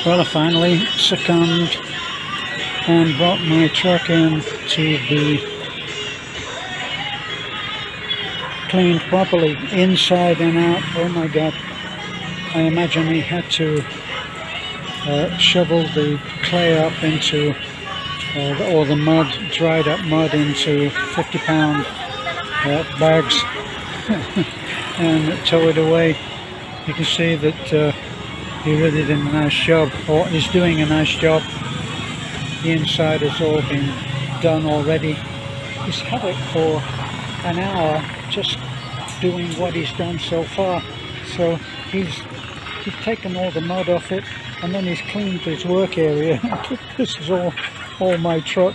Well, I finally succumbed and brought my truck in to be cleaned properly inside and out. Oh my god, I imagine he had to shovel the clay up into or the mud, dried up mud, into 50-pound bags and tow it away. You can see that he really did a nice job, or is doing a nice job. The inside has all been done already. He's had it for an hour just doing what he's done so far. So he's taken all the mud off it, and then he's cleaned his work area. This is all my truck,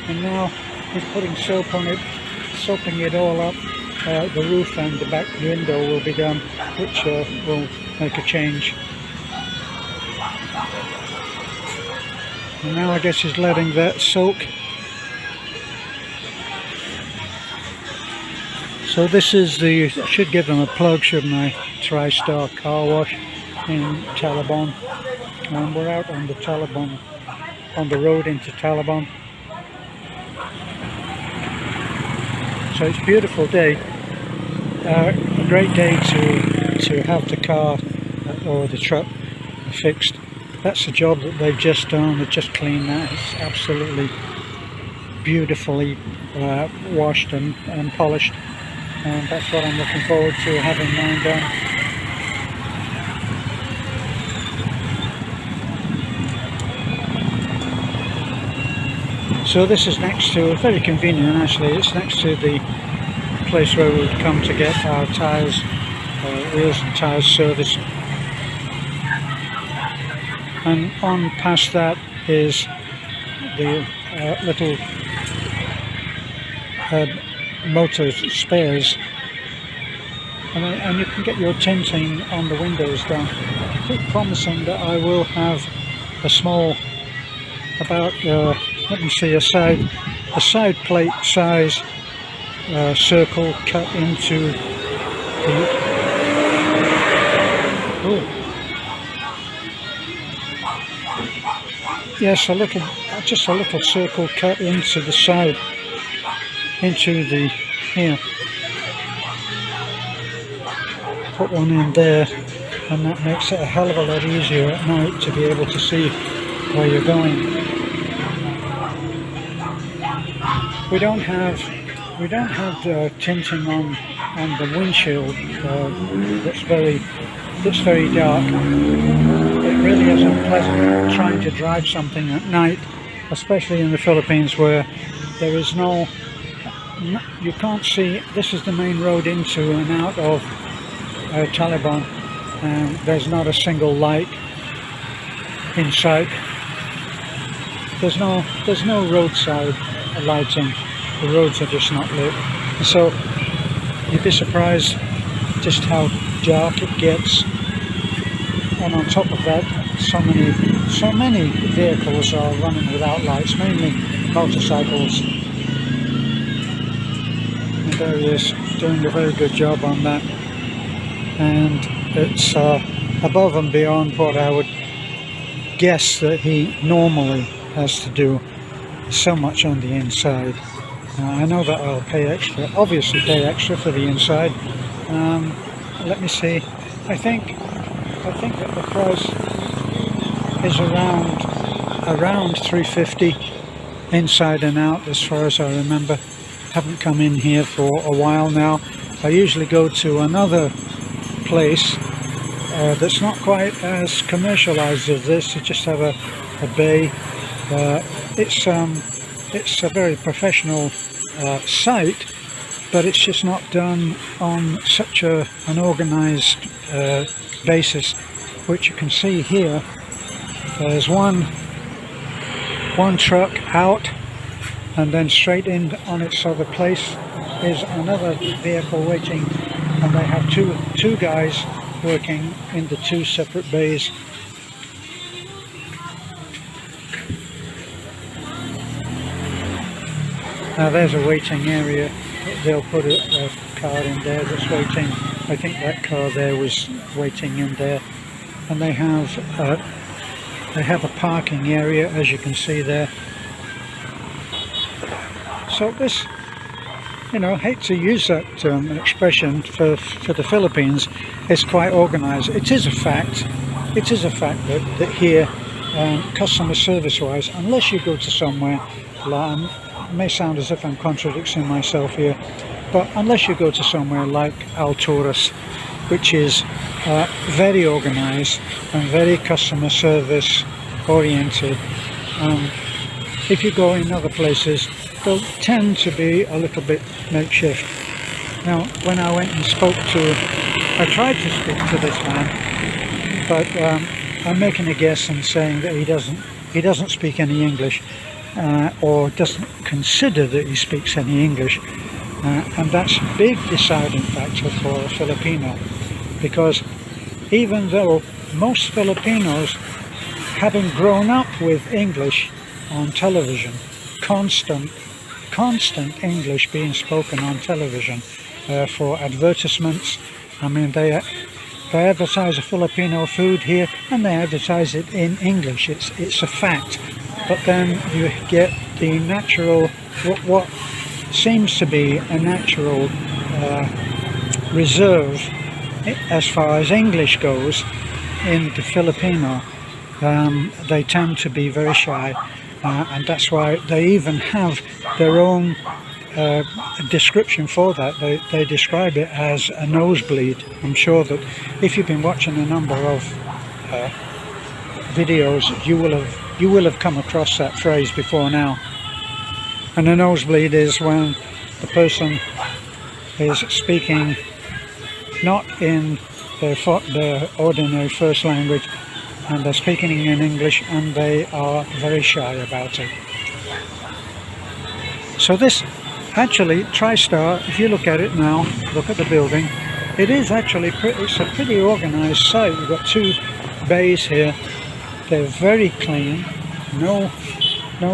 and now he's putting soap on it, soaping it all up. The roof and the back window will be done, which will make a change. And now I guess he's letting that soak. So this is the, I should give them a plug, shouldn't I? TriStar Car Wash in Talabon. And we're out on the Talabon, on the road into Talabon. So it's a beautiful day. A great day to have the car or the truck fixed. That's the job that they've just done. They've just cleaned that. It's absolutely beautifully washed and polished, and that's what I'm looking forward to, having mine done. So this is next to, very convenient actually, it's next to the place where we would come to get our tyres, wheels and tyres serviced. And on past that is the little motor spares, and you can get your tinting on the windows done. I keep promising that I will have a small, about let me see, a side plate size circle cut into the yes, just a little circle cut into the side, into the here. Put one in there, and that makes it a hell of a lot easier at night to be able to see where you're going. We don't have tinting on the windshield that's very dark. It really isn't pleasant trying to drive something at night, especially in the Philippines, where there is you can't see. This is the main road into and out of Talabon, and there's not a single light in sight. There's no roadside lighting. The roads are just not lit, so you'd be surprised just how dark it gets. And on top of that, so many vehicles are running without lights, mainly motorcycles. And there he is, doing a very good job on that, and it's above and beyond what I would guess that he normally has to do. So much on the inside. I know that I'll pay extra, obviously pay extra for the inside. Let me see. I think that the price is around $350 inside and out, as far as I remember. Haven't come in here for a while now. I usually go to another place that's not quite as commercialized as this. You just have a bay. It's a very professional site, but it's just not done on such an organized basis, which you can see here. There's one truck out, and then straight in on its other place is another vehicle waiting, and they have two guys working in the two separate bays. Now there's a waiting area. They'll put a car in there that's waiting. I think that car there was waiting in there. and they have a parking area, as you can see there. So this, you know, I hate to use that expression for the Philippines, it's quite organized. It is a fact. It is a fact that here, customer service wise, unless you go to somewhere like, it may sound as if I'm contradicting myself here, but unless you go to somewhere like Alturas, which is very organized and very customer service oriented, if you go in other places, they'll tend to be a little bit makeshift. Now, when I went and I tried to speak to this man, but I'm making a guess and saying that he doesn't speak any English, or doesn't consider that he speaks any English, and that's a big deciding factor for a Filipino, because even though most Filipinos, having grown up with English on television, constant English being spoken on television for advertisements. I mean, they advertise a Filipino food here and they advertise it in English. It's a fact. But then you get the natural, what seems to be a natural reserve as far as English goes in the Filipino. They tend to be very shy. And that's why they even have their own description for that. They describe it as a nosebleed. I'm sure that if you've been watching a number of videos, you will have come across that phrase before now. And a nosebleed is when the person is speaking not in their ordinary first language, and they're speaking in English and they are very shy about it. So this actually, TriStar, if you look at it now, look at the building, it is actually it's a pretty organized site. You've got two bays here. They're very clean, no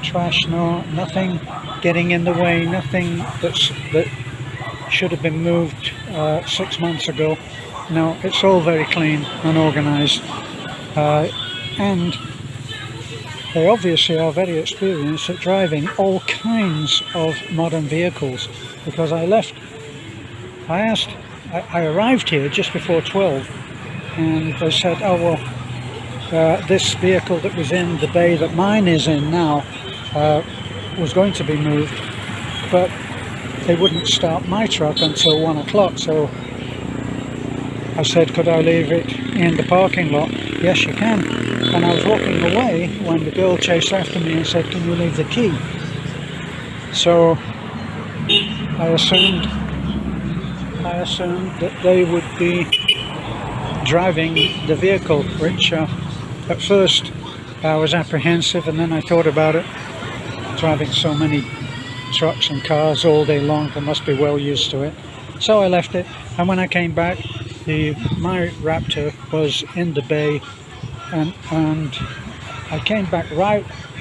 trash, nothing getting in the way, nothing that should have been moved 6 months ago. No, it's all very clean and organized. And they obviously are very experienced at driving all kinds of modern vehicles, because I arrived here just before 12 and they said, oh well, this vehicle that was in the bay that mine is in now was going to be moved, but they wouldn't start my truck until 1 o'clock, so I said, could I leave it in the parking lot? Yes, you can. And I was walking away when the girl chased after me and said, can you leave the key? So I assumed that they would be driving the vehicle, which at first I was apprehensive, and then I thought about it. Driving so many trucks and cars all day long, they must be well used to it. So I left it, and when I came back, my Raptor was in the bay, and I came back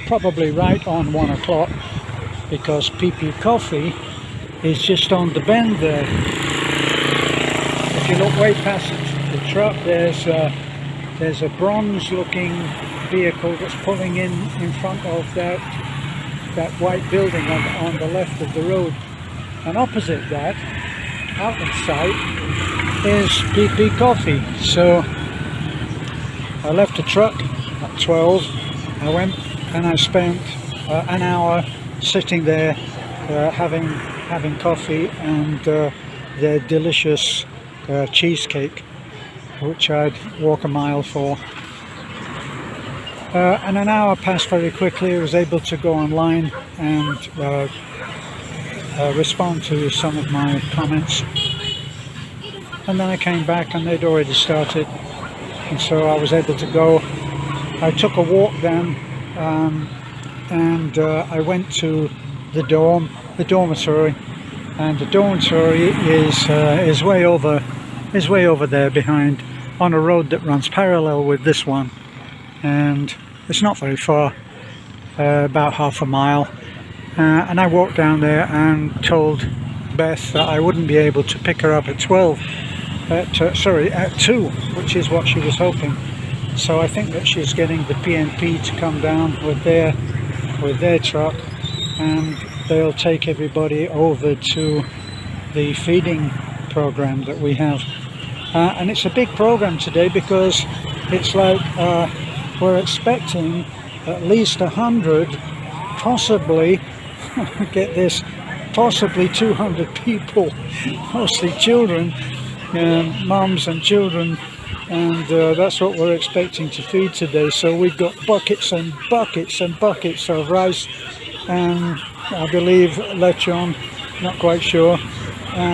probably right on 1 o'clock, because PP Coffee is just on the bend there. If you look way past the truck, there's a bronze looking vehicle that's pulling in front of that white building on the left of the road, and opposite that, out of sight, is PP Coffee. So I left the truck at 12. I went and I spent an hour sitting there having coffee and their delicious cheesecake, which I'd walk a mile for. And an hour passed very quickly. I was able to go online and respond to some of my comments. And then I came back and they'd already started, and so I was able to go. I took a walk then, and I went to the dormitory, and the dormitory is way over there behind, on a road that runs parallel with this one, and it's not very far, about half a mile. And I walked down there and told Beth that I wouldn't be able to pick her up at 2, which is what she was hoping. So I think that she's getting the PNP to come down with their truck, and they'll take everybody over to the feeding program that we have. And it's a big program today because it's like we're expecting at least 100, possibly, get this, possibly 200 people, mostly children, mums and children, and that's what we're expecting to feed today. So we've got buckets and buckets and buckets of rice, and I believe lechon, not quite sure.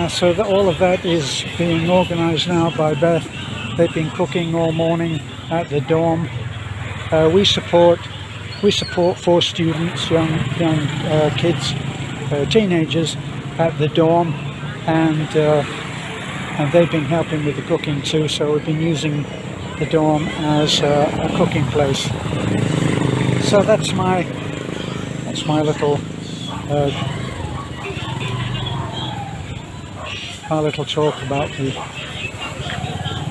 So that all of that is being organised now by Beth. They've been cooking all morning at the dorm. We support 4 students, young kids, teenagers at the dorm, and they've been helping with the cooking too. So we've been using the dorm as a cooking place. So that's my little talk about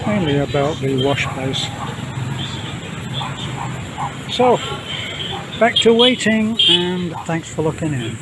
mainly about the wash place. So back to waiting, and thanks for looking in.